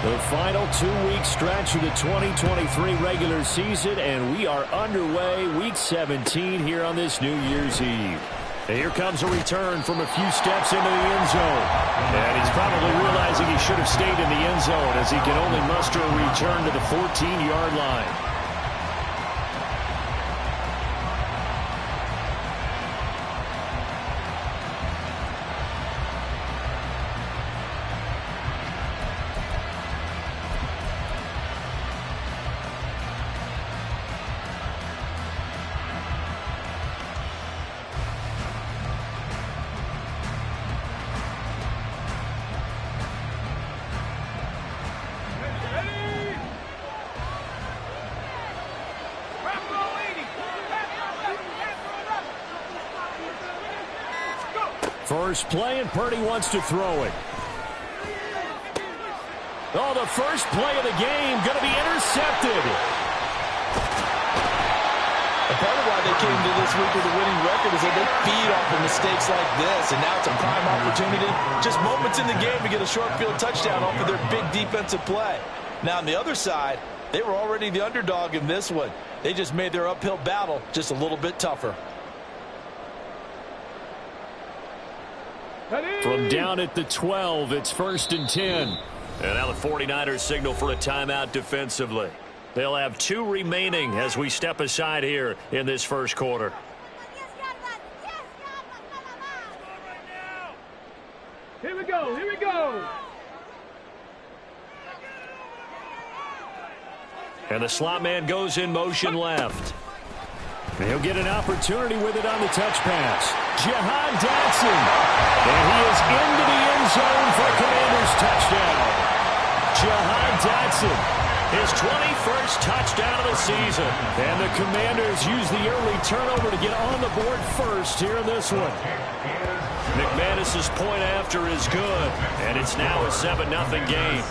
The final 2-week stretch of the 2023 regular season, and we are underway week 17 here on this New Year's Eve. And here comes a return from a few steps into the end zone. And he's probably realizing he should have stayed in the end zone as he can only muster a return to the 14-yard line. First play, and Purdy wants to throw it. Oh, the first play of the game going to be intercepted. And part of why they came to this week with a winning record is that they feed off of mistakes like this, and now it's a prime opportunity. Just moments in the game to get a short field touchdown off of their big defensive play. Now, on the other side, they were already the underdog in this one. They just made their uphill battle just a little bit tougher. From down at the 12, it's 1st and 10. And now the 49ers signal for a timeout defensively. They'll have 2 remaining as we step aside here in this first quarter. Here we go, here we go. And the slot man goes in motion left. And he'll get an opportunity with it on the touch pass. Jahan Dotson. And he is into the end zone for a Commanders touchdown. Jahan Dotson, his 21st touchdown of the season. And the Commanders use the early turnover to get on the board first here in this one. McManus's point after is good. And it's now a 7-0 game.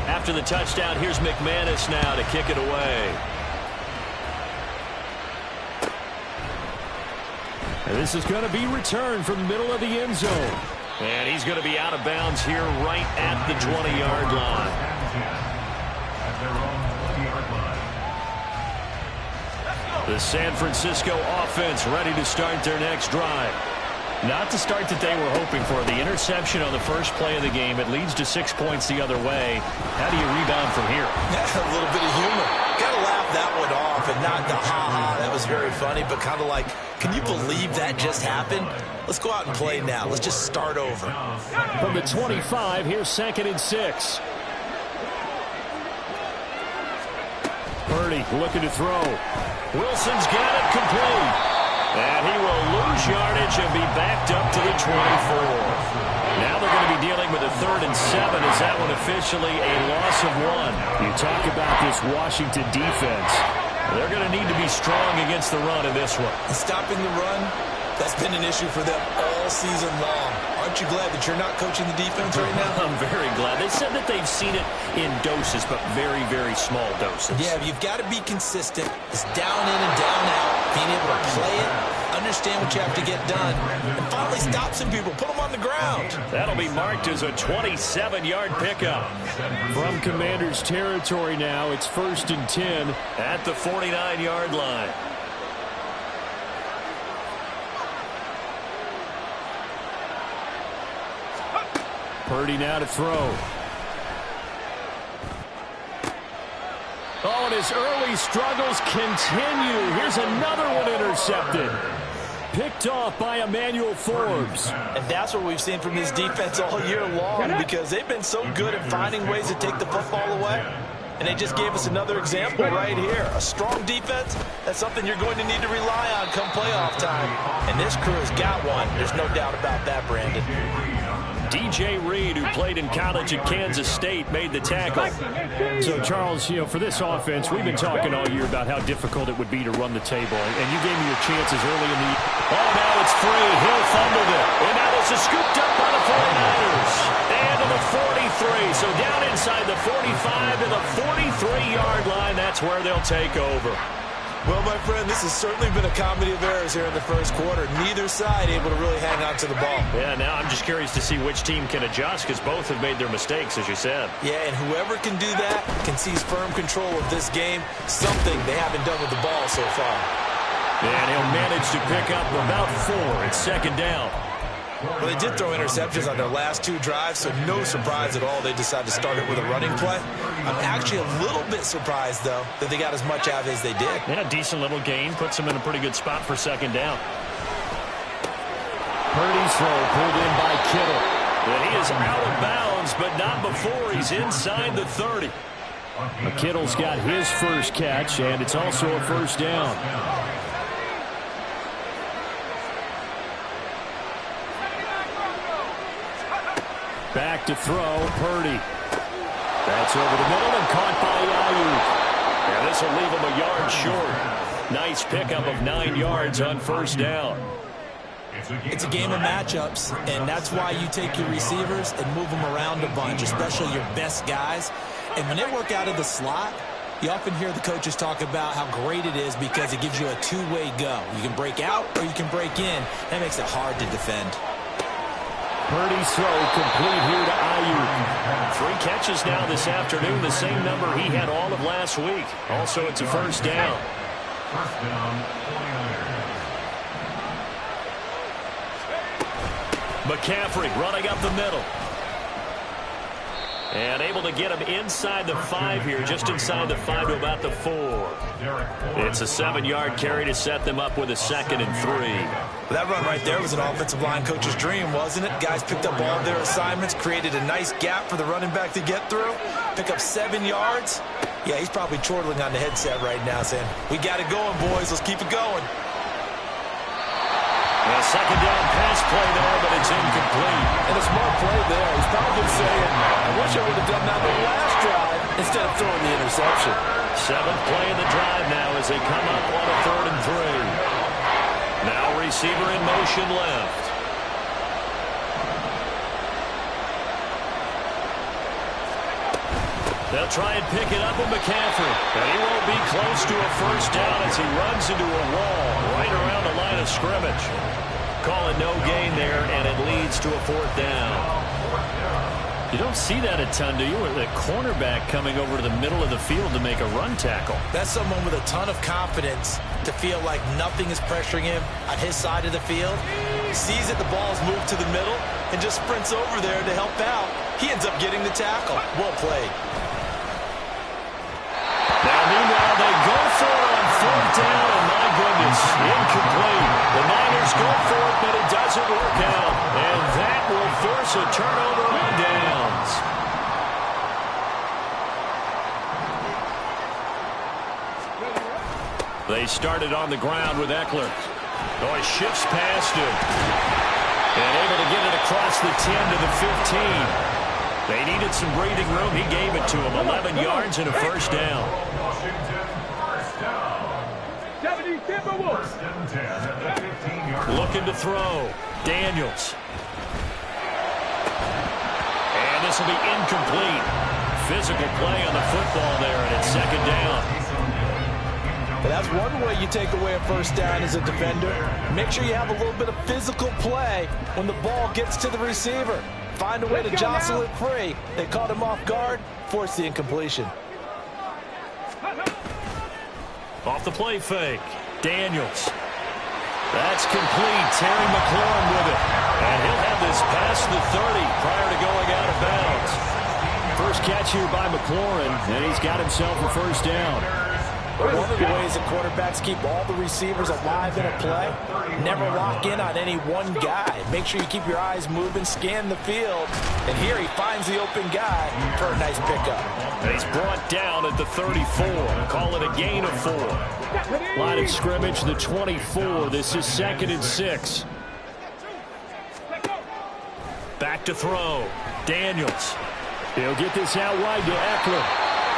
After the touchdown, here's McManus now to kick it away. And this is going to be returned from the middle of the end zone. And he's going to be out of bounds here right at the 20-yard line. The San Francisco offense ready to start their next drive. Not the start that they were hoping for. The interception on the first play of the game. It leads to 6 points the other way. How do you rebound from here? A little bit of humor. Got to laugh that one off and not the ha-ha. That was very funny, but kind of like, can you believe that just happened? Let's go out and play now. Let's just start over. From the 25, here's 2nd and 6. Purdy looking to throw. Wilson's got it complete. And he will lose yardage and be backed up to the 24. Now they're going to be dealing with a 3rd and 7. Is that one officially a loss of 1? You talk about this Washington defense. They're going to need to be strong against the run in this one. Stopping the run, that's been an issue for them all season long. Aren't you glad that you're not coaching the defense right now? I'm very glad. They said that they've seen it in doses, but very, very small doses. Yeah, you've got to be consistent. It's down in and down out. Being able to play it, understand what you have to get done, and finally stop some people. Put them on the ground. That'll be marked as a 27-yard pickup. From Commanders territory now, it's 1st and 10 at the 49-yard line. Purdy now to throw. Oh, and his early struggles continue. Here's another one intercepted. Picked off by Emmanuel Forbes. And that's what we've seen from this defense all year long, because they've been so good at finding ways to take the football away. And they just gave us another example right here. A strong defense, that's something you're going to need to rely on come playoff time. And this crew has got one. There's no doubt about that, Brandon. DJ Reed, who played in college at Kansas State, made the tackle. So, Charles, you know, for this offense, we've been talking all year about how difficult it would be to run the table. And you gave me your chances early in the... Oh, now it's free. Hill fumbled it. And now this is scooped up by the 49ers. And to the 43. So down inside the 45 to the 43-yard line. That's where they'll take over. Well, my friend, this has certainly been a comedy of errors here in the first quarter. Neither side able to really hang on to the ball. Yeah, now I'm just curious to see which team can adjust because both have made their mistakes, as you said. Yeah, and whoever can do that can seize firm control of this game, something they haven't done with the ball so far. And he'll manage to pick up about 4. It's second down. Well, they did throw interceptions on their last 2 drives, so no surprise at all they decided to start it with a running play. I'm actually a little bit surprised, though, that they got as much out of it as they did. Yeah, a decent little gain. Puts them in a pretty good spot for second down. Purdy's throw pulled in by Kittle. And he is out of bounds, but not before he's inside the 30. Kittle's got his first catch, and it's also a first down. Back to throw, Purdy. That's over the middle and caught by Ayuk. And this will leave him a yard short. Nice pickup of 9 yards on first down. It's a game of matchups, and that's why you take your receivers and move them around a bunch, especially your best guys. And when they work out of the slot, you often hear the coaches talk about how great it is because it gives you a two-way go. You can break out or you can break in. That makes it hard to defend. Purdy's throw complete here to Ayuk. 3 catches now this afternoon, the same number he had all of last week. Also, it's a first down. First down, 49ers. McCaffrey running up the middle. And able to get him inside the 5 here, just inside the 5 to about the 4. It's a 7-yard carry to set them up with a 2nd and 3. That run right there was an offensive line coach's dream, wasn't it? Guys picked up all of their assignments, created a nice gap for the running back to get through, pick up 7 yards. Yeah, he's probably chortling on the headset right now saying, we got it going, boys. Let's keep it going. A second down pass play there, but it's incomplete. And a smart play there. He's probably saying, I wish I would have done that the last drive instead of throwing the interception. 7th play of the drive now as they come up on a 3rd and 3. Now receiver in motion left. They'll try and pick it up with McCaffrey. But he won't be close to a first down as he runs into a wall right around the line of scrimmage. Call it no gain there, and it leads to a 4th down. You don't see that a ton, do you? With a cornerback coming over to the middle of the field to make a run tackle. That's someone with a ton of confidence to feel like nothing is pressuring him on his side of the field. Sees that the ball's moved to the middle and just sprints over there to help out. He ends up getting the tackle. Well played. Now, meanwhile, they go for it on 4th down, and my goodness, incomplete. The Niners go for it, but it doesn't work out. And that will force a turnover on downs. They started on the ground with Eckler. Oh, he shifts past him. And able to get it across the 10 to the 15. They needed some breathing room. He gave it to him. 11 yards and a first down. Looking to throw. Daniels. And this will be incomplete. Physical play on the football there, and it's second down. But that's one way you take away a first down as a defender. Make sure you have a little bit of physical play when the ball gets to the receiver. Find a way to jostle it free. They caught him off guard, forced the incompletion. Off the play fake. Daniels. That's complete. Terry McLaurin with it. And he'll have this past the 30 prior to going out of bounds. First catch here by McLaurin, and he's got himself a first down. One of the ways that quarterbacks keep all the receivers alive in a play, never lock in on any one guy. Make sure you keep your eyes moving, scan the field. And here he finds the open guy for a nice pickup. And he's brought down at the 34. Call it a gain of 4. Line of scrimmage, the 24. This is 2nd and 6. Back to throw. Daniels. He'll get this out wide to Eckler.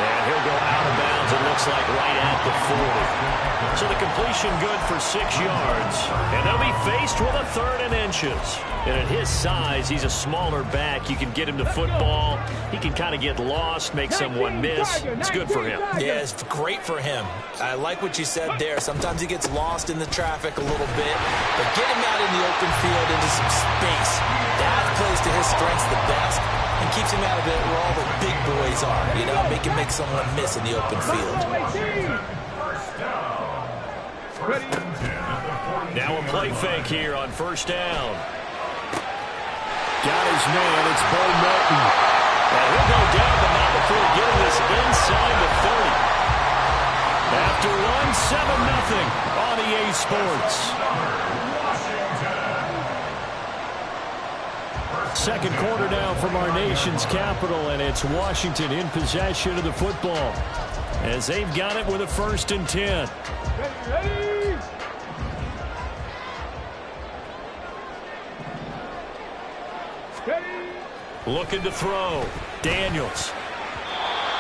And he'll go out of bounds, it looks like, right at the 40. So the completion good for 6 yards. And He'll be faced with a 3rd and inches. And at his size, he's a smaller back. You can get him to football. He can kind of get lost, make someone miss. It's good for him. Yeah, it's great for him. I like what you said there. Sometimes he gets lost in the traffic a little bit, but get him out in the open field into some space. That plays to his strengths the best and keeps him out of it where all the big boys are, you know, make someone miss in the open field. Now a play fake here on 1st down. Got his man. It's Bo Melton. And he'll go down, but not before getting this inside the 30. After one, 7-0 on EA Sports. Second quarter now from our nation's capital, and it's Washington in possession of the football as they've got it with a 1st and 10. Ready. Looking to throw. Daniels.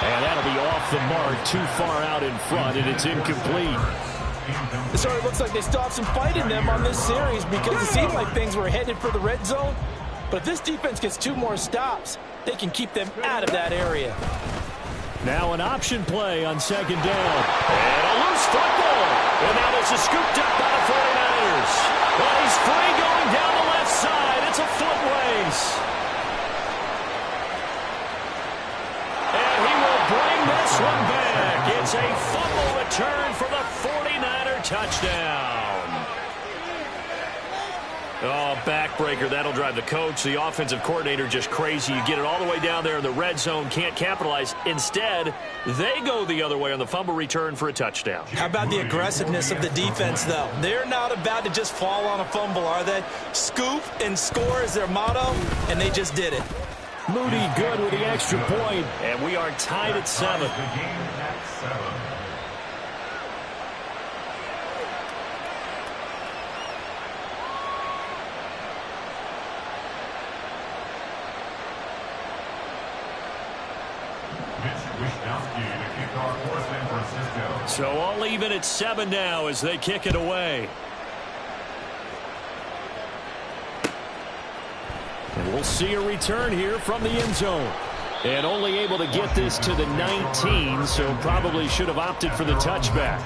And that'll be off the mark, too far out in front, and it's incomplete. It sort of looks like they still have some fight in them on this series because it seemed like things were headed for the red zone. But if this defense gets 2 more stops, they can keep them out of that area. Now an option play on 2nd down. And a loose football. And now this is scooped up by the 49ers. Well, he's free going down the left side. It's a foot race. And he will bring this one back. It's a fumble return for the 49er touchdown. Oh, backbreaker. That'll drive the coach, the offensive coordinator, just crazy. You get it all the way down there in the red zone, can't capitalize. Instead, they go the other way on the fumble return for a touchdown. How about the aggressiveness of the defense, though? They're not about to just fall on a fumble, are they? Scoop and score is their motto, and they just did it. Moody good with the extra point, and we are tied at 7. So all even at 7 now as they kick it away. And we'll see a return here from the end zone. And only able to get this to the 19, so probably should have opted for the touchback.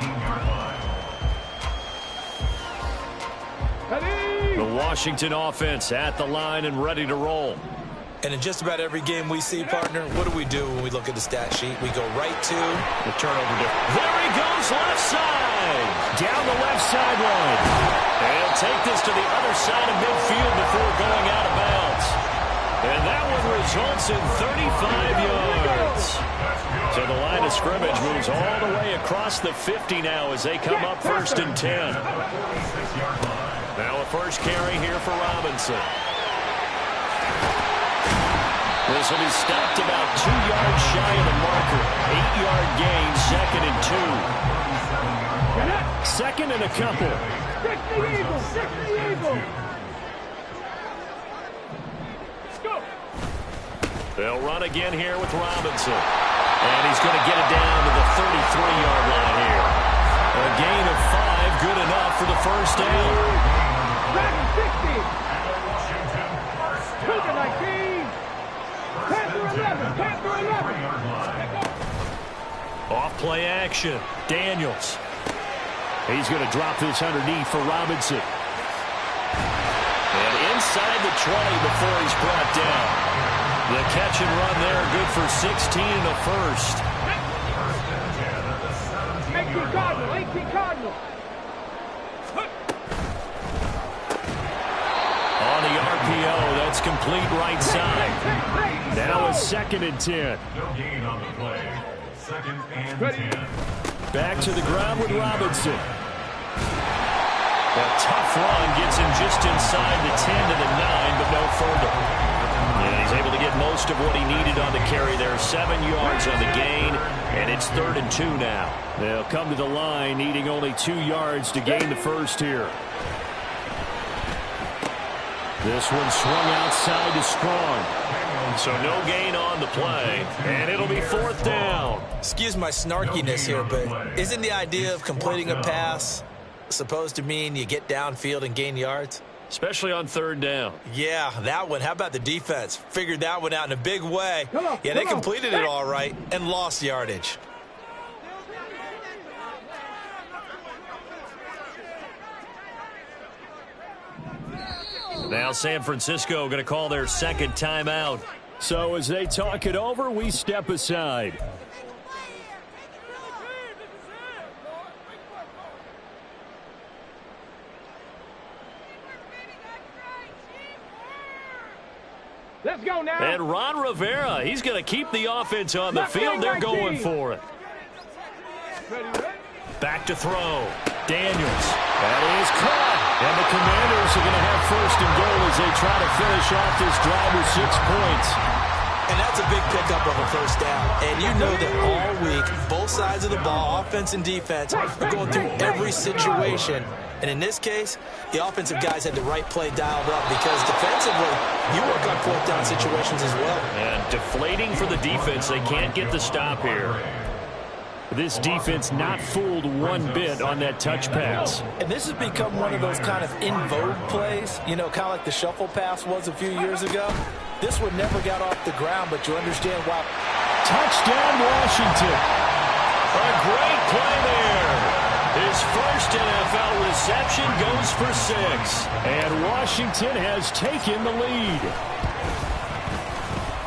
The Washington offense at the line and ready to roll. And in just about every game we see, partner, what do when we look at the stat sheet? We go right to the turnover. There he goes, left side. Down the left sideline. And he'll take this to the other side of midfield before going out of bounds. And that one results in 35 yards. So the line of scrimmage moves all the way across the 50 now as they come up 1st and 10. Now a first carry here for Robinson. This will be stopped about 2 yards shy of the marker. 8-yard gain, 2nd and 2. 2nd and a couple. Stick the eagle, stick the eagle. Let's go. They'll run again here with Robinson. And he's going to get it down to the 33-yard line here. A gain of 5, good enough for the first down. Dragon 60. Cougar 19. Panther 11, Panther 11. Off play action. Daniels. He's going to drop this underneath for Robinson. And inside the 20 before he's brought down. The catch and run there, good for 16 and a first. 18 Cardinal, 18 Cardinal. On the RPO, that's complete right side. Now a 2nd and 10. No gain on the play. 2nd and 10. Back to the ground with Robinson. A tough run gets him just inside the 10 to the 9, but no further. And he's able to get most of what he needed on the carry there. 7 yards on the gain, and it's 3rd and 2 now. They'll come to the line needing only 2 yards to gain the first here. This one swung outside to Strong. So no gain on the play, and it'll be 4th down. Excuse my snarkiness here, but isn't the idea of completing a pass Supposed to mean you get downfield and gain yards? Especially on third down. Yeah, that one. How about the defense? Figured that one out in a big way. Yeah, they completed it all right and lost yardage. Now San Francisco going to call their second timeout. So as they talk it over, we step aside. Let's go now. And Ron Rivera, he's going to keep the offense on the field. They're going for it. Back to throw. Daniels. That is caught. And the Commanders are going to have first and goal as they try to finish off this drive with 6 points. And that's a big pickup of a first down. And you know that all week, both sides of the ball, offense and defense, are going through every situation. And in this case, the offensive guys had the right play dialed up because defensively, you work on fourth down situations as well. And deflating for the defense. They can't get the stop here. This defense not fooled one bit on that touch pass. And this has become one of those kind of in vogue plays, you know, kind of like the shuffle pass was a few years ago. This one never got off the ground, but you understand why. Touchdown, Washington. A great play there. His first NFL reception goes for 6. And Washington has taken the lead.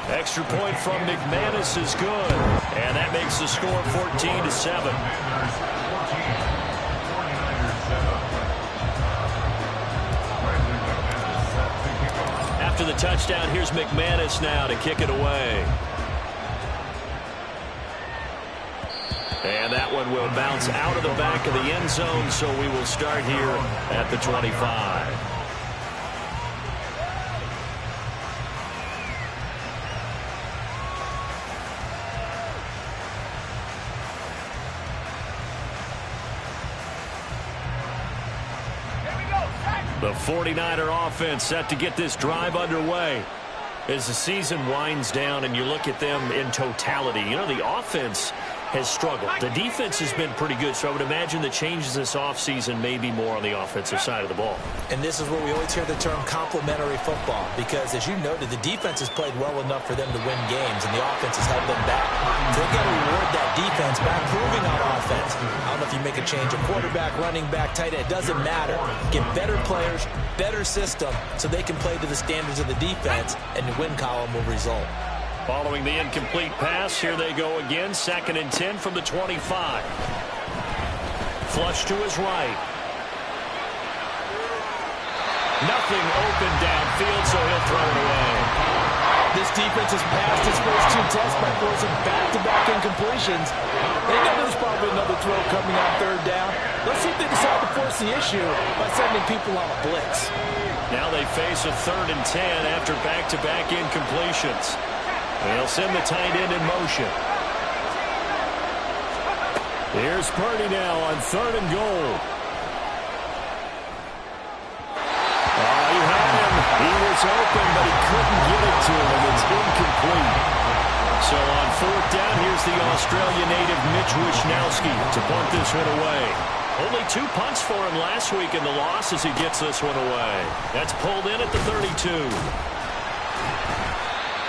Extra point from McManus is good. And that makes the score 14-7. After the touchdown, here's McManus now to kick it away. And that one will bounce out of the back of the end zone, so we will start here at the 25. The 49er offense set to get this drive underway. As the season winds down and you look at them in totality, you know, the offense has struggled. The defense has been pretty good, so I would imagine the changes this offseason may be more on the offensive side of the ball. And this is where we always hear the term complementary football, because as you noted, the defense has played well enough for them to win games, and the offense has held them back. They've got to reward that defense by improving on offense. I don't know if you make a change, a quarterback, running back, tight end, it doesn't matter. Get better players, better system, so they can play to the standards of the defense, and the win column will result. Following the incomplete pass, here they go again. 2nd and 10 from the 25. Flush to his right. Nothing open downfield, so he'll throw it away. This defense has passed its first 2 tests by forcing back-to-back incompletions. They know there's probably another throw coming on 3rd down. Let's see if they decide to force the issue by sending people on a blitz. Now they face a 3rd and 10 after back-to-back incompletions. They'll send the tight end in motion. Here's Purdy now on 3rd and goal. You had him. He was open, but he couldn't get it to him. It's incomplete. So on 4th down, here's the Australian native Mitch Wishnowski to punt this one away. Only 2 punts for him last week in the loss as he gets this one away. That's pulled in at the 32.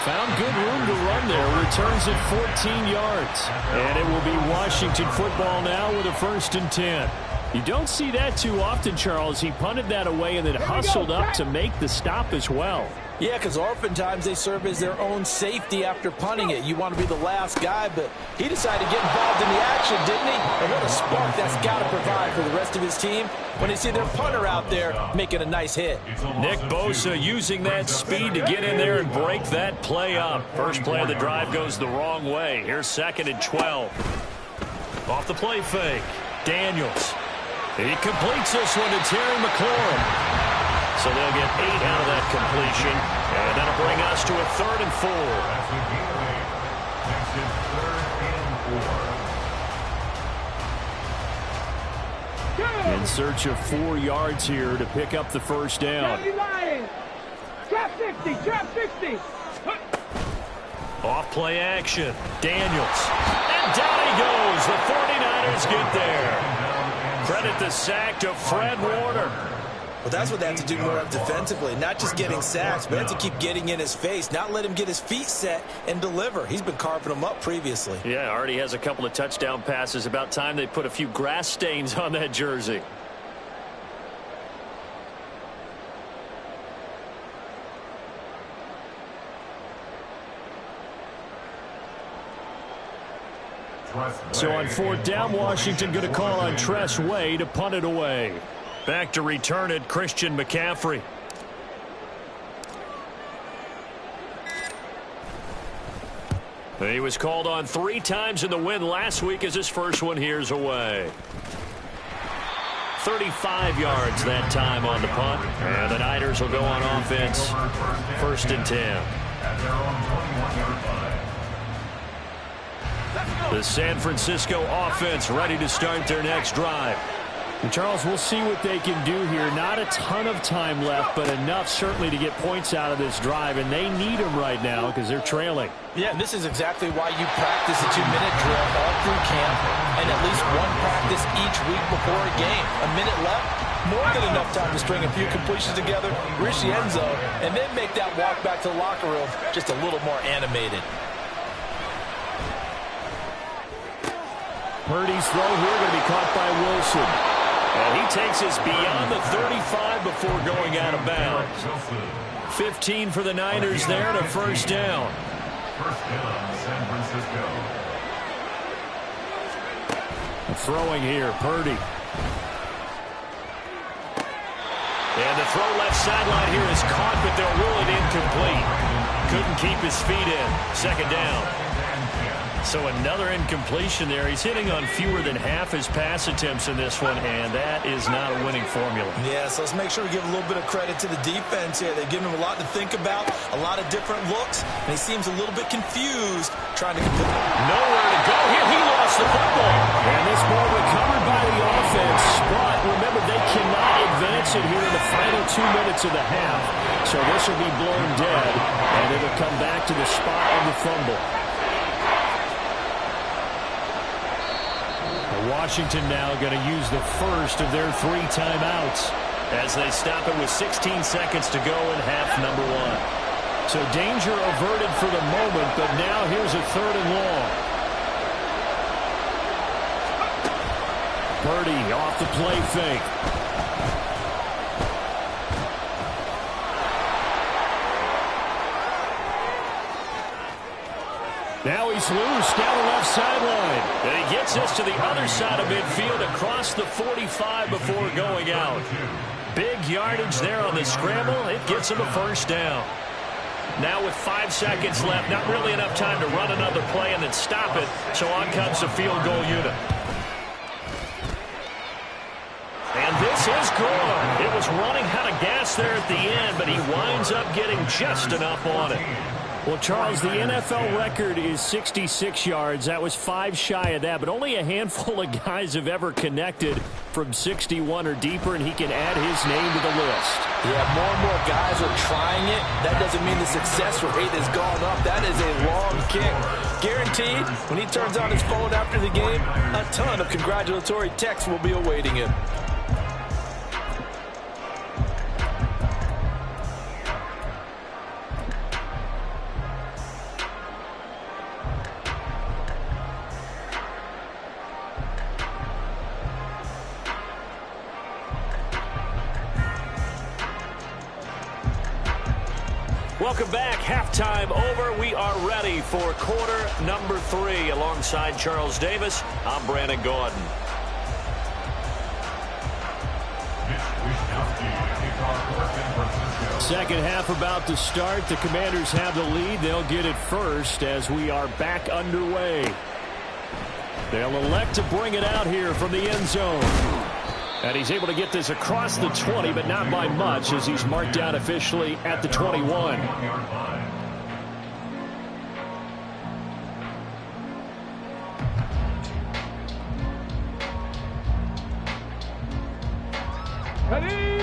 Found good room to run there. Returns at 14 yards. And it will be Washington football now with a 1st and 10. You don't see that too often, Charles. He punted that away and then hustled up to make the stop as well. Yeah, because oftentimes they serve as their own safety after punting it. You want to be the last guy, but he decided to get involved in the action, didn't he? And what a spark that's got to provide for the rest of his team when they see their punter out there making a nice hit. Nick Bosa using that speed to get in there and break that play up. First play of the drive goes the wrong way. Here's 2nd and 12. Off the play fake. Daniels. He completes this one to Terry McLaurin. So they'll get 8 out of that completion. And that'll bring us to a 3rd and 4. In search of 4 yards here to pick up the first down. Trap 60, trap 60. Off play action. Daniels. And down he goes. The 49ers get there. Credit the sack to Fred Warner. Well, that's what they have to do more of defensively. Not just getting sacks, but have to keep getting in his face. Not let him get his feet set and deliver. He's been carving them up previously. Yeah, already has a couple of touchdown passes. About time they put a few grass stains on that jersey. So on fourth down, Washington going to call on Tress Way to punt it away. Back to return it, Christian McCaffrey. He was called on 3 times in the win last week as his first one here's away. 35 yards that time on the punt. And the Niners will go on offense. 1st and 10. The San Francisco offense ready to start their next drive. And Charles, we'll see what they can do here. Not a ton of time left, but enough certainly to get points out of this drive, and they need them right now because they're trailing. Yeah, and this is exactly why you practice a 2-minute drill all through camp and at least one practice each week before a game. A minute left, more than enough time to string a few completions together, reach the end zone, and then make that walk back to the locker room just a little more animated. Purdy's throw here going to be caught by Wilson. And he takes us beyond the 35 before going out of bounds. 15 for the Niners there to 1st down. First down, San Francisco. Throwing here, Purdy. And the throw left sideline here is caught, but they'll rule it incomplete. Couldn't keep his feet in. 2nd down. So another incompletion there. He's hitting on fewer than half his pass attempts in this one, and that is not a winning formula. Yeah, so let's make sure we give a little bit of credit to the defense here. They've given him a lot to think about, a lot of different looks, and he seems a little bit confused trying to complete. Nowhere to go here. He lost the football. And this ball recovered by the offense. But remember, they cannot advance it here in the final 2 minutes of the half. So this will be blown dead, and it'll come back to the spot of the fumble. Washington now going to use the first of their 3 timeouts as they stop it with 16 seconds to go in half number 1. So danger averted for the moment, but now here's a 3rd and long. Purdy off the play fake. Now he's loose down the left sideline. And he gets us to the other side of midfield across the 45 before going out. Big yardage there on the scramble. It gets him a 1st down. Now with 5 seconds left, not really enough time to run another play and then stop it. So on comes the field goal unit. And this is good. It was running out of gas there at the end, but he winds up getting just enough on it. Well, Charles, the NFL record is 66 yards. That was 5 shy of that, but only a handful of guys have ever connected from 61 or deeper, and he can add his name to the list. Yeah, more and more guys are trying it. That doesn't mean the success rate has gone up. That is a long kick. Guaranteed, when he turns on his phone after the game, a ton of congratulatory texts will be awaiting him. Welcome back. Halftime over. We are ready for quarter number 3. Alongside Charles Davis, I'm Brandon Gordon. Second half about to start. The Commanders have the lead. They'll get it first as we are back underway. They'll elect to bring it out here from the end zone. And he's able to get this across the 20, but not by much as he's marked down officially at the 21.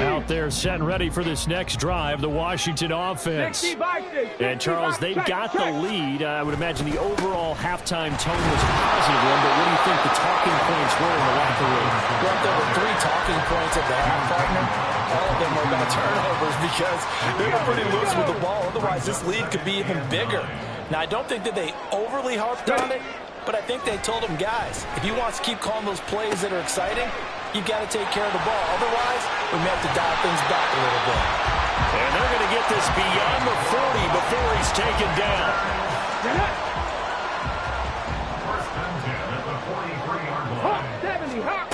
Out out there set and ready for this next drive, the Washington offense. 60 by 60. And, Charles, they've got the lead. I would imagine the overall halftime tone was a positive one, but what do you think the talking points were in the locker room? Well, there were 3 talking points at the half, partner. All of them were about turnovers because they were pretty loose with the ball. Otherwise, this lead could be even bigger. Now, I don't think that they overly harped on it, but I think they told them, guys, if he wants to keep calling those plays that are exciting, you've got to take care of the ball. Otherwise, we may have to dial things back a little bit. And they're going to get this beyond the 40 before he's taken down. First and 10 at the 43-yard line. Hawk 70, Hawk.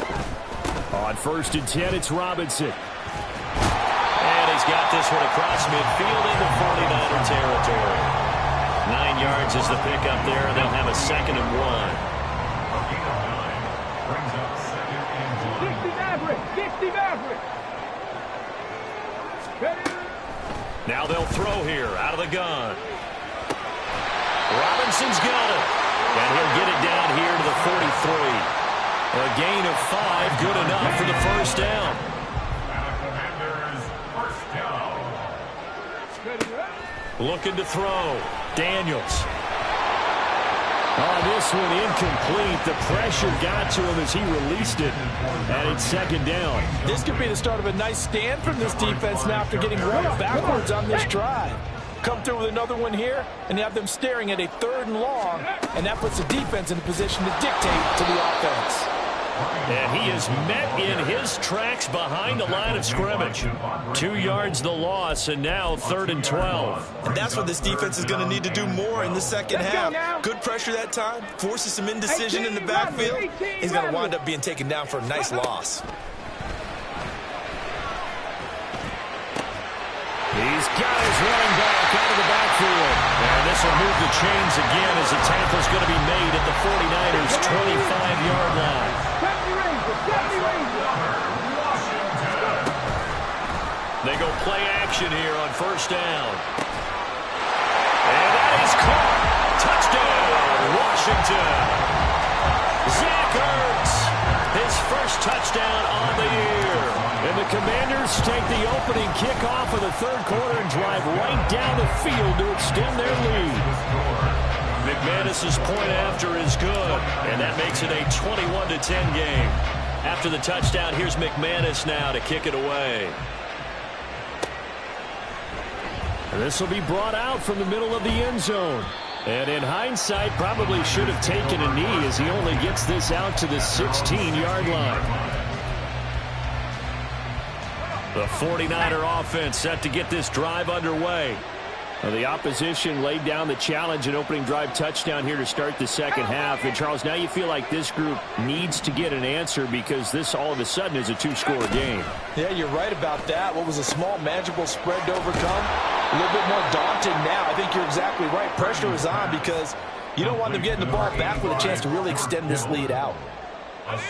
On first and 10, it's Robinson. And he's got this one across midfield into 49er territory. 9 yards is the pickup there, and they'll have a 2nd and 1. A gain of 9 brings up 2nd and 1. 60 Maverick, 60 Maverick. Ready? Now they'll throw here out of the gun. Robinson's got it. And he'll get it down here to the 43. A gain of 5, good enough for the first down. And the Commanders' first down. Looking to throw. Daniels. Oh, this one incomplete. The pressure got to him as he released it. And it's 2nd down. This could be the start of a nice stand from this defense now after getting run backwards on this drive. Come through with another one here, and you have them staring at a 3rd and long, and that puts the defense in a position to dictate to the offense. And he is met in his tracks behind the line of scrimmage. 2 yards the loss, and now 3rd and 12. And that's what this defense is going to need to do more in the second half. Good pressure that time, forces some indecision in the backfield. He's going to wind up being taken down for a nice loss. He's got his running back out of the backfield. And this will move the chains again as the tackle's going to be made at the 49ers' 25-yard line. 70 Rangers, 70 Rangers. They go play action here on first down. And that is caught. Touchdown, Washington. Zach Ertz, his first touchdown on the year. And the Commanders take the opening kickoff of the 3rd quarter and drive right down the field to extend their lead. McManus's point after is good, and that makes it a 21-10 game. After the touchdown, here's McManus now to kick it away. This will be brought out from the middle of the end zone. And in hindsight, probably should have taken a knee as he only gets this out to the 16-yard line. The 49er offense set to get this drive underway. Well, the opposition laid down the challenge and opening drive touchdown here to start the second half. And, Charles, now you feel like this group needs to get an answer because this all of a sudden is a 2-score game. Yeah, you're right about that. What was a small, manageable spread to overcome? A little bit more daunting now. I think you're exactly right. Pressure is on because you don't want them getting the ball back with a chance to really extend this lead out.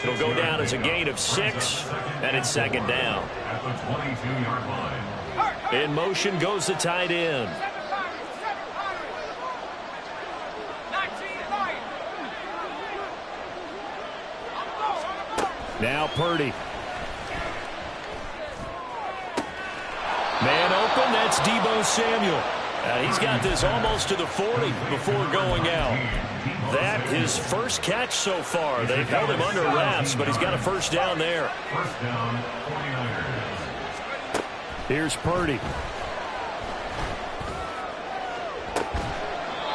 It'll go down as a gain of 6, and it's 2nd down. At the 22-yard line. In motion goes the tight end. Now Purdy. Man open, that's Deebo Samuel. He's got this almost to the 40 before going out. That his first catch so far. They've held him under wraps, but he's got a first down there. First down, 49ers. Here's Purdy.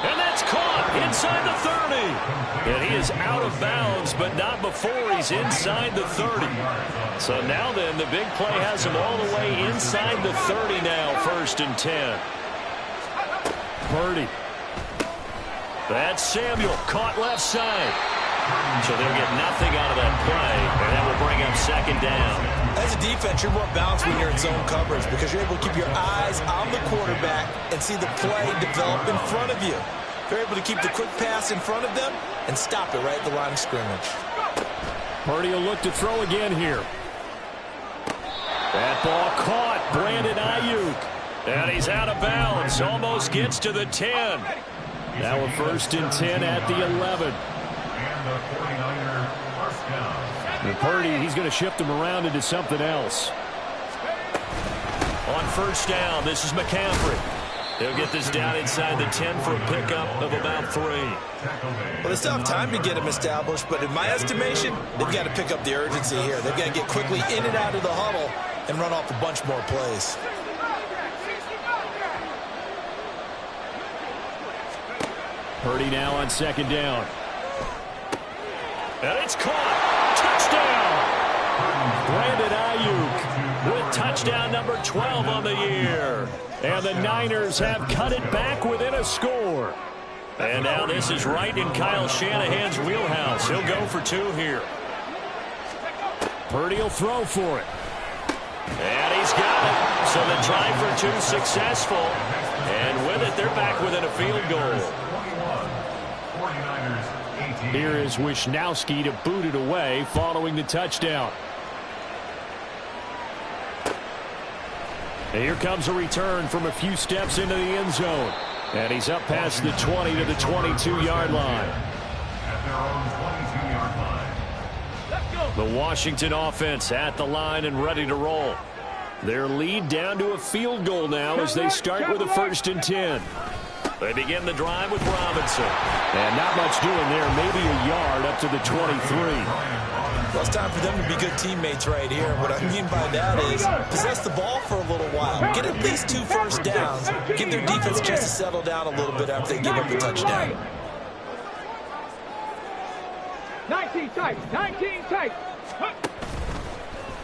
And that's caught inside the 30. And he is out of bounds, but not before he's inside the 30. So now then, the big play has him all the way inside the 30 now, 1st and 10. Purdy. That's Samuel, caught left side. So they'll get nothing out of that play, and that will bring up 2nd down. As a defense, you're more balanced when you're in zone coverage because you're able to keep your eyes on the quarterback and see the play develop in front of you. You're able to keep the quick pass in front of them and stop it right at the line of scrimmage. Purdy will look to throw again here. That ball caught. Brandon Ayuk. And he's out of bounds. Almost gets to the 10. Now a 1st and 10 at the 11. And the 49er first down. And Purdy, he's going to shift him around into something else. first down. This is McCaffrey. He'll get this down inside the 10 for a pickup of about 3. Well, they still have time to get him established, but in my estimation, they've got to pick up the urgency here. They've got to get quickly in and out of the huddle and run off a bunch more plays. Purdy now on second down. And it's caught. Touchdown. Brandon Ayuk with touchdown number 12 on the year. And the Niners have cut it back within a score. And now this is right in Kyle Shanahan's wheelhouse. He'll go for 2 here. Purdy will throw for it. And he's got it. So the try for 2 successful. And with it, they're back within a field goal. Here is Wishnowski to boot it away following the touchdown. And here comes a return from a few steps into the end zone. And he's up past the 20 to the 22-yard line. The Washington offense at the line and ready to roll. Their lead down to a field goal now as they start with a 1st and 10. They begin the drive with Robinson. And not much doing there. Maybe a yard up to the 23. Well, it's time for them to be good teammates right here. What I mean by that is possess the ball for a little while. Get at least 2 first downs. Give their defense a chance to settle down a little bit after they give up a touchdown. 19 tight. 19 tight.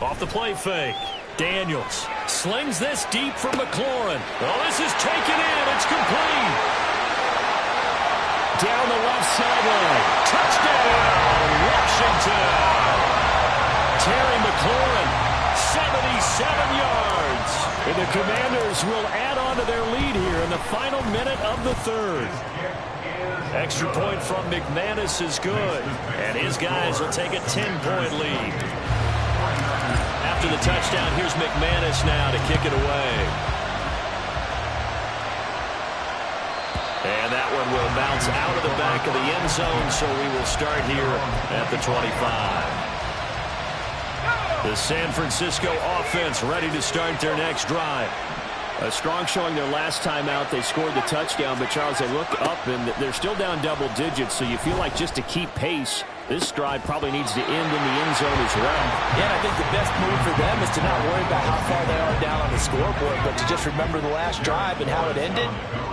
Off the play fake. Daniels slings this deep from McLaurin. Oh, this is taken in. It's complete. Down the left sideline. Touchdown, Washington. Terry McLaurin, 77 yards. And the Commanders will add on to their lead here in the final minute of the 3rd. Extra point from McManus is good. And his guys will take a 10-point lead. After the touchdown, here's McManus now to kick it away. And that one will bounce out of the back of the end zone, so we will start here at the 25. The San Francisco offense ready to start their next drive. A strong showing their last time out. They scored the touchdown, but Charles, they look up and they're still down double digits, so you feel like just to keep pace, this drive probably needs to end in the end zone as well. Yeah, and I think the best move for them is to not worry about how far they are down on the scoreboard, but to just remember the last drive and how it ended.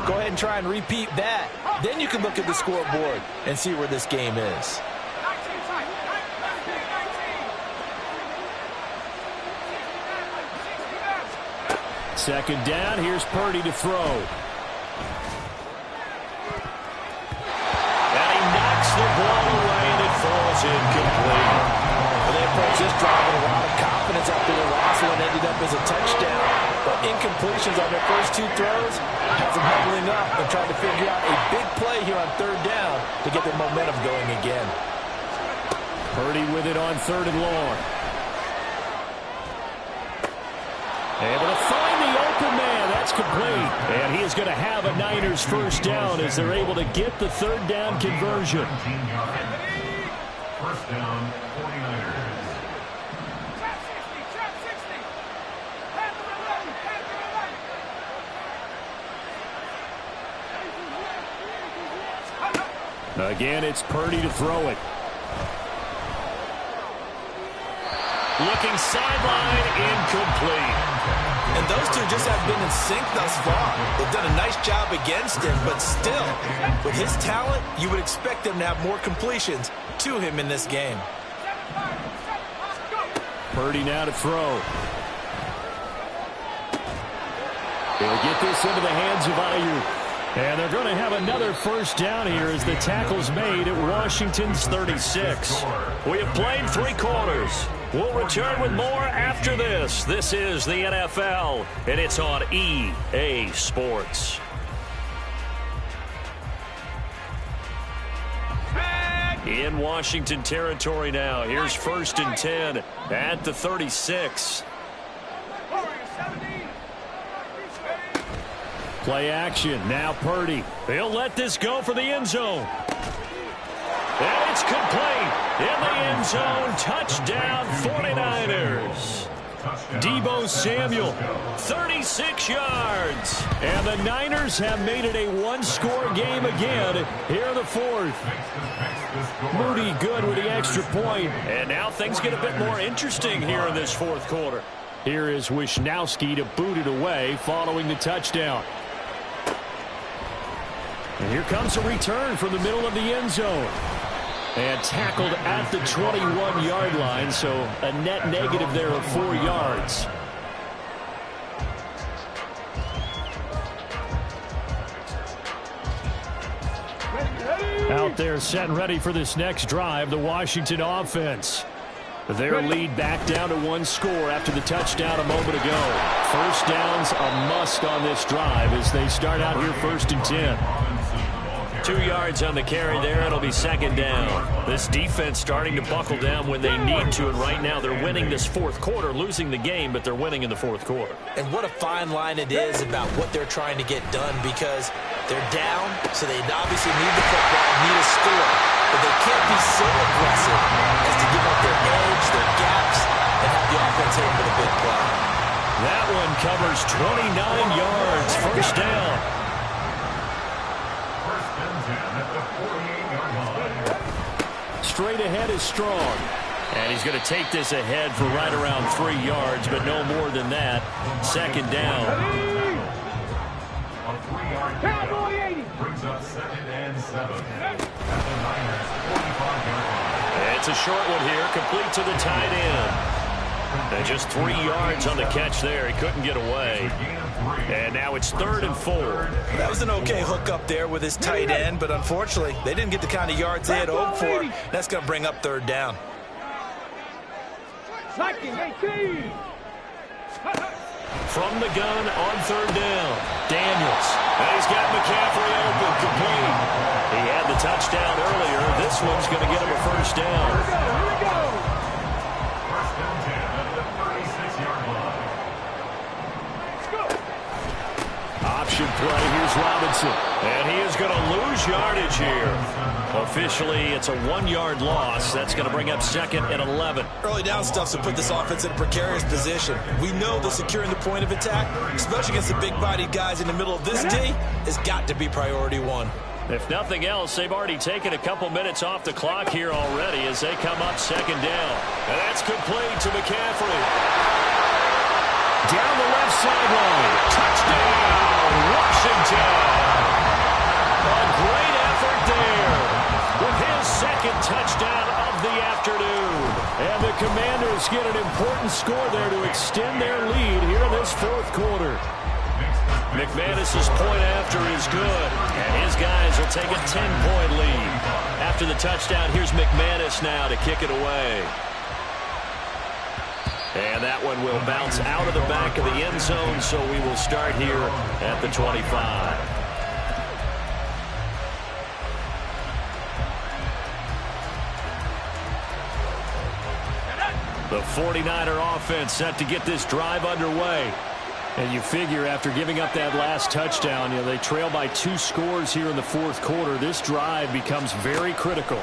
Go ahead and try and repeat that. Then you can look at the scoreboard and see where this game is. Second down, here's Purdy to throw. And he knocks the ball away, and it falls incomplete. Well, they approach this drive with a lot of confidence after the last one ended up as a touchdown. But incompletions on their first 2 throws have them huddling up and trying to figure out a big play here on 3rd down to get their momentum going again. Purdy with it on 3rd and long. Able to find the open man. That's complete. And he is going to have a Niners first down as they're able to get the 3rd down conversion. First down, 49ers. Again, it's Purdy to throw it. Looking sideline, incomplete. And those two just have been in sync thus far. They've done a nice job against him, but still, with his talent, you would expect them to have more completions to him in this game. Purdy now to throw. He'll get this into the hands of Ayuk. And they're going to have another first down here as the tackle's made at Washington's 36. We have played 3 quarters. We'll return with more after this. This is the NFL, and it's on EA Sports. In Washington territory now. Here's 1st and 10 at the 36. Play action. Now Purdy. He'll let this go for the end zone. And it's complete. In the end zone. Touchdown 49ers. Deebo Samuel, 36 yards. And the Niners have made it a one-score game again here in the fourth. Moody good with the extra point. And now things get a bit more interesting here in this fourth quarter. Here is Wisnowski to boot it away following the touchdown. And here comes a return from the middle of the end zone. And tackled at the 21-yard line, so a net negative there of 4 yards. Out there set and ready for this next drive, the Washington offense. Their lead back down to one score after the touchdown a moment ago. First down's a must on this drive as they start out here 1st and 10. 2 yards on the carry there. It'll be second down. This defense starting to buckle down when they need to, and right now they're winning this fourth quarter, losing the game, but they're winning in the fourth quarter. And what a fine line it is about what they're trying to get done, because they're down, so they obviously need the football, need a score, but they can't be so aggressive as to give up their edge, their gaps, and have the offense hit with a big play. That one covers 29 yards. First down. Straight ahead is Strong. And he's going to take this ahead for right around 3 yards, but no more than that. Second down. A 3-yard gain brings up 2nd and 7 at the Niners' 45-yard line. It's a short one here, complete to the tight end. And just 3 yards on the catch there. He couldn't get away. And now it's 3rd and 4. That was an okay hook up there with his tight end, but unfortunately, they didn't get the kind of yards they had hoped for. That's going to bring up 3rd down. From the gun on 3rd down, Daniels. And he's got McCaffrey open, complete. He had the touchdown earlier. This one's going to get him a first down. Here we go. 1st and 10 at the 36-yard line. Option play, here's Robinson. And he is going to lose yardage here. Officially, it's a 1-yard loss. That's going to bring up 2nd and 11. Early down stuff to put this offense in a precarious position. We know that securing the point of attack, especially against the big-bodied guys in the middle of this D, has got to be priority 1. If nothing else, they've already taken a couple minutes off the clock here already as they come up 2nd down. And that's complete to McCaffrey. Down the left sideline. Touchdown, Washington. A great effort there with his 2nd touchdown of the afternoon. And the Commanders get an important score there to extend their lead here in this 4th quarter. McManus's point after is good, and his guys will take a 10-point lead. After the touchdown, here's McManus now to kick it away. And that one will bounce out of the back of the end zone, so we will start here at the 25. The 49er offense set to get this drive underway. And you figure after giving up that last touchdown, they trail by 2 scores here in the 4th quarter. This drive becomes very critical.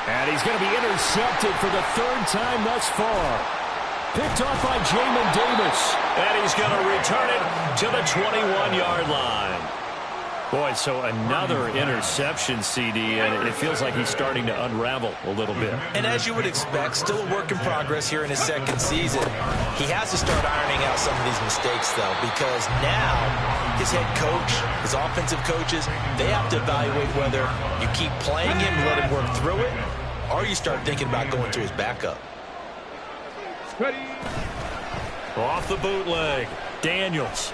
And he's going to be intercepted for the 3rd time thus far. Picked off by Jamin Davis. And he's going to return it to the 21-yard line. Boy, so another interception, CD, and it feels like he's starting to unravel a little bit. And as you would expect, still a work in progress here in his 2nd season. He has to start ironing out some of these mistakes, though, because now his head coach, his offensive coaches, they have to evaluate whether you keep playing him and let him work through it, or you start thinking about going to his backup. Off the bootleg, Daniels.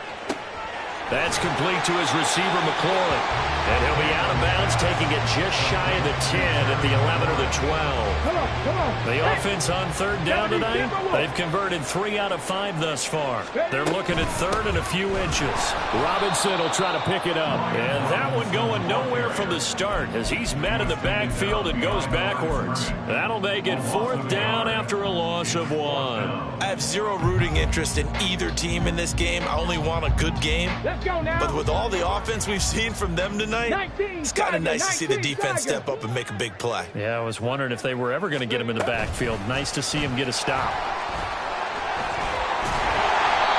That's complete to his receiver, McLaurin. And he'll be out of bounds, taking it just shy of the 10 at the 11 or the 12. The offense on 3rd down tonight, they've converted 3 out of 5 thus far. They're looking at 3rd and a few inches. Robinson will try to pick it up. And that one going nowhere from the start as he's met in the backfield and goes backwards. That'll make it 4th down after a loss of 1. I have zero rooting interest in either team in this game. I only want a good game. Let's go now. But with all the offense we've seen from them tonight, tonight, it's kind of nice to see the defense step up and make a big play. Yeah, I was wondering if they were ever going to get him in the backfield. Nice to see him get a stop.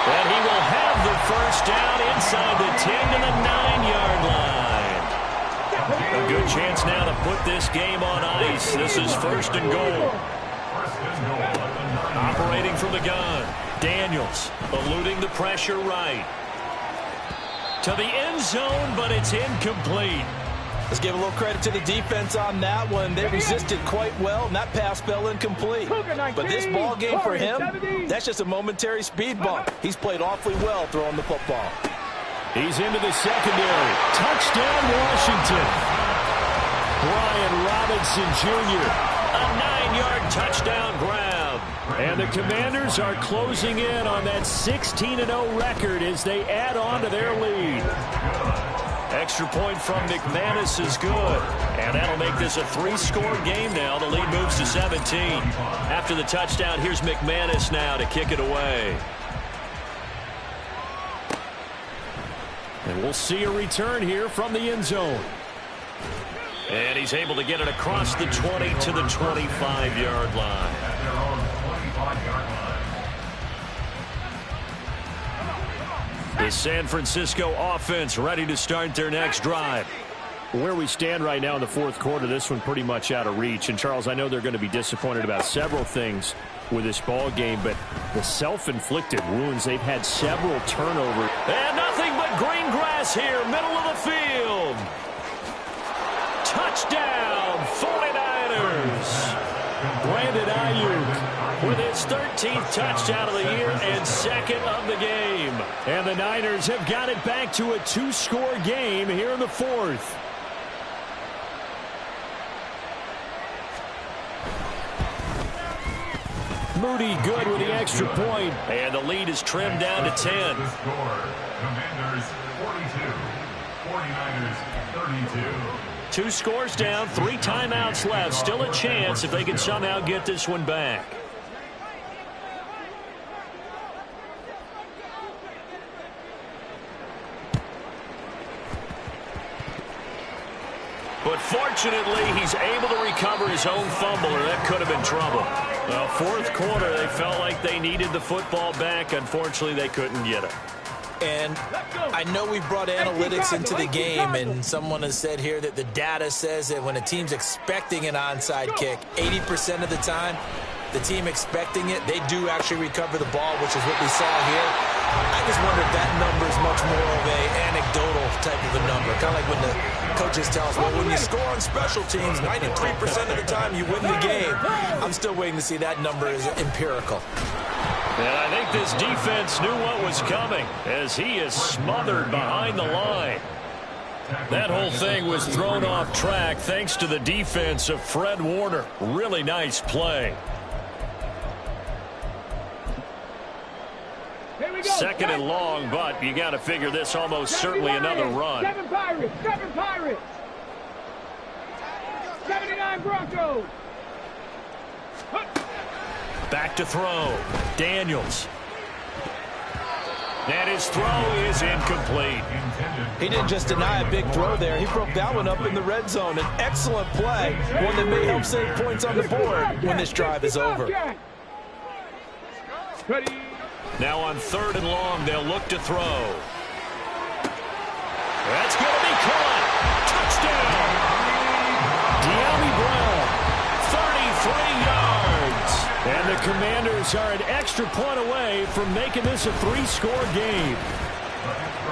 And he will have the first down inside the 10 to the 9-yard line. A good chance now to put this game on ice. This is first and goal. Operating from the gun. Daniels eluding the pressure right. To the end zone, but it's incomplete. Let's give a little credit to the defense on that one. They resisted quite well, and that pass fell incomplete. But this ball game for him, that's just a momentary speed bump. He's played awfully well throwing the football. He's into the secondary. Touchdown, Washington. Brian Robinson Jr., a 9-yard touchdown grab. And the Commanders are closing in on that 16-0 record as they add on to their lead. Extra point from McManus is good. And that'll make this a 3-score game now. The lead moves to 17. After the touchdown, here's McManus now to kick it away. And we'll see a return here from the end zone. And he's able to get it across the 20 to the 25-yard line. At their own 25-yard line. The San Francisco offense ready to start their next drive. Where we stand right now in the fourth quarter, this one pretty much out of reach. And, Charles, I know they're going to be disappointed about several things with this ball game, but the self-inflicted wounds, they've had several turnovers. And nothing but green grass here, middle of the field. Touchdown, 49ers. Brandon Ayuk with his 13th touchdown of the year and second of the game. And the Niners have got it back to a 2-score game here in the fourth. Moody good with the extra point. And the lead is trimmed down to 10. The score, Commanders 42, 49ers 32. 2 scores down, 3 timeouts left. Still a chance if they can somehow get this one back. But fortunately, he's able to recover his own fumble, or that could have been trouble. Well, fourth quarter, they felt like they needed the football back. Unfortunately, they couldn't get it. And I know we brought analytics into the game, and someone has said here that the data says that when a team's expecting an onside kick, 80% of the time, the team expecting it, they do actually recover the ball, which is what we saw here. I just wonder if that number is much more of a anecdotal type of a number. Kind of like when the coaches tell us, well, when you score on special teams, 93% of the time you win the game. I'm still waiting to see that number is empirical. And I think this defense knew what was coming as he is smothered behind the line. That whole thing was thrown off track thanks to the defense of Fred Warner. Really nice play. Second and long, but you got to figure this almost certainly another run. 7 Pirates, 7 Pirates. 79 Broncos. Back to throw. Daniels. And his throw is incomplete. He didn't just deny a big throw there. He broke that one up in the red zone. An excellent play, one that may help save points on the board when this drive is over. Ready. Now on 3rd and long, they'll look to throw. That's going to be caught. Touchdown. De'Ami Brown, 33 yards. And the Commanders are an extra point away from making this a 3-score game.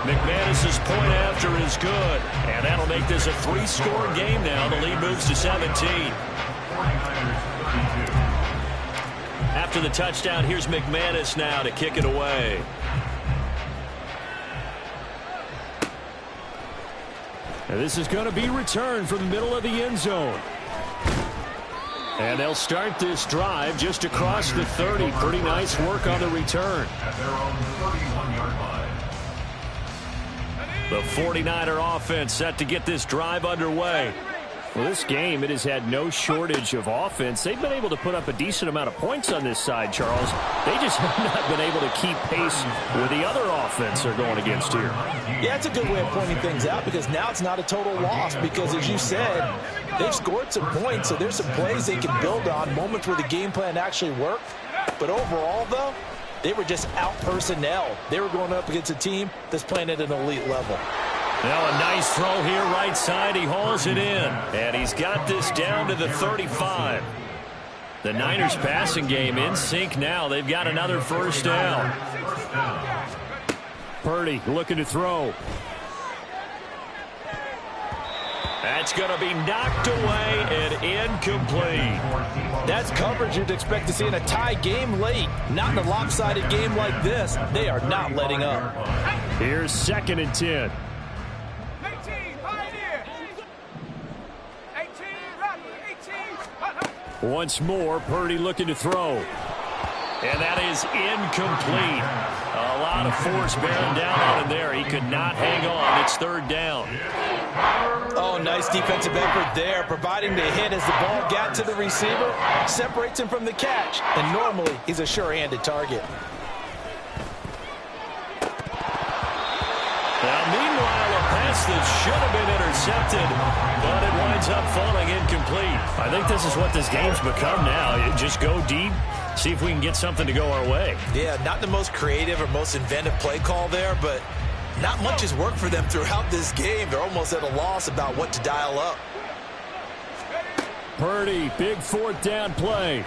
McManus's point after is good. And that'll make this a 3-score game now. The lead moves to 17. 49ers 32. After the touchdown, here's McManus now to kick it away. And this is going to be returned from the middle of the end zone. And they'll start this drive just across the 30. Pretty nice work on the return. At their own 31-yard line. The 49er offense set to get this drive underway. Well, this game, it has had no shortage of offense. They've been able to put up a decent amount of points on this side, Charles. They just have not been able to keep pace with the other offense they're going against here. Yeah, it's a good way of pointing things out because now it's not a total loss because, as you said, they've scored some points, so there's some plays they can build on, moments where the game plan actually worked. But overall, though, they were just out-personnel. They were going up against a team that's playing at an elite level. Now a nice throw here right side. He hauls it in. And he's got this down to the 35. The Niners passing game in sync now. They've got another first down. Purdy looking to throw. That's going to be knocked away and incomplete. That's coverage you'd expect to see in a tie game late. Not in a lopsided game like this. They are not letting up. Here's 2nd and 10. 18, Pioneer. 18, Rocky, 18. Once more, Purdy looking to throw. And that is incomplete. A lot of force bearing down on him there. He could not hang on. It's 3rd down. Oh, nice defensive effort there, providing the hit as the ball got to the receiver, separates him from the catch, and normally he's a sure-handed target. Now, meanwhile, a pass that should have been intercepted, but it winds up falling incomplete. I think this is what this game's become now. You just go deep, see if we can get something to go our way. Yeah, not the most creative or most inventive play call there, but not much has worked for them throughout this game. They're almost at a loss about what to dial up. Purdy, big 4th down play.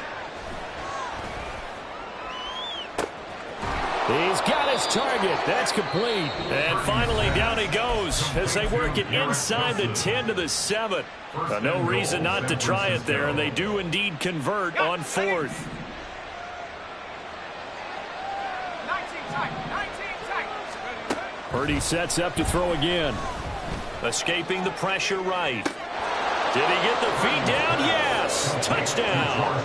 He's got his target. That's complete. And finally, down he goes as they work it inside the 10 to the 7. No reason not to try it there, and they do indeed convert on 4th. 19 tight, 19 tight. Purdy sets up to throw again. Escaping the pressure right. Did he get the feet down? Yes. Touchdown.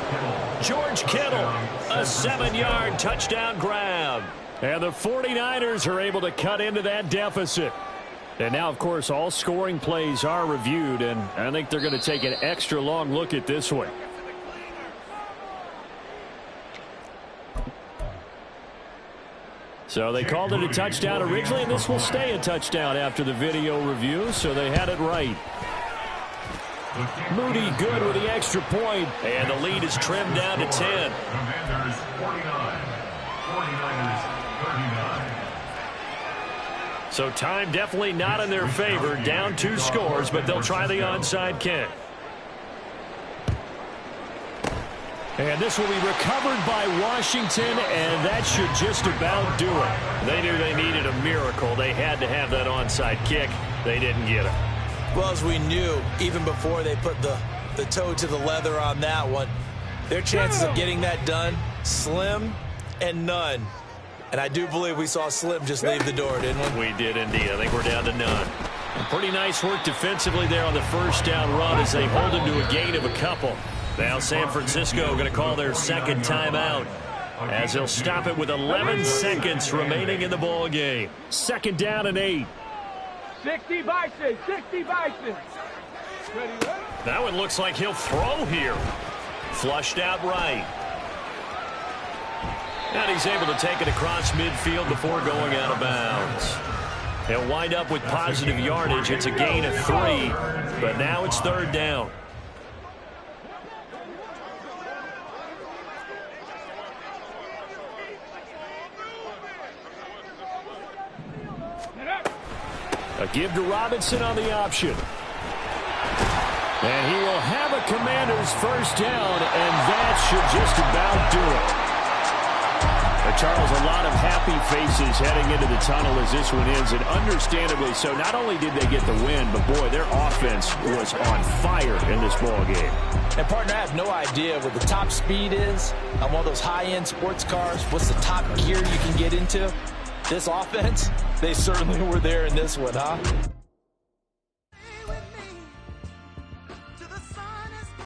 George Kittle, a 7-yard touchdown grab. And the 49ers are able to cut into that deficit. And now, of course, all scoring plays are reviewed, and I think they're going to take an extra long look at this one. So they called it a touchdown originally, and this will stay a touchdown after the video review, so they had it right. Moody good with the extra point, and the lead is trimmed down to 10. Commanders 49, 49ers 39. So time definitely not in their favor. Down 2 scores, but they'll try the onside kick. And this will be recovered by Washington, and that should just about do it. They knew they needed a miracle. They had to have that onside kick. They didn't get it. Well, as we knew, even before they put the toe to the leather on that one, their chances of getting that done, slim and none. And I do believe we saw Slim just leave the door, didn't we? We did indeed. I think we're down to none. Pretty nice work defensively there on the first down run as they hold him to a gain of a couple. Now San Francisco going to call their 2nd timeout as they'll stop it with 11 seconds remaining in the ball game. 2nd down and 8. 60 Bison, 60 Bison. Ready, That one looks like he'll throw here. Flushed out right. And he's able to take it across midfield before going out of bounds. He'll wind up with positive yardage. It's a gain of 3, but now it's 3rd down. A give to Robinson on the option. And he will have a Commanders first down, and that should just about do it. Charles, a lot of happy faces heading into the tunnel as this one ends, and understandably so. Not only did they get the win, but boy, their offense was on fire in this ball game. And, partner, I have no idea what the top speed is on one of those high-end sports cars. What's the top gear you can get into? This offense, they certainly were there in this one, huh?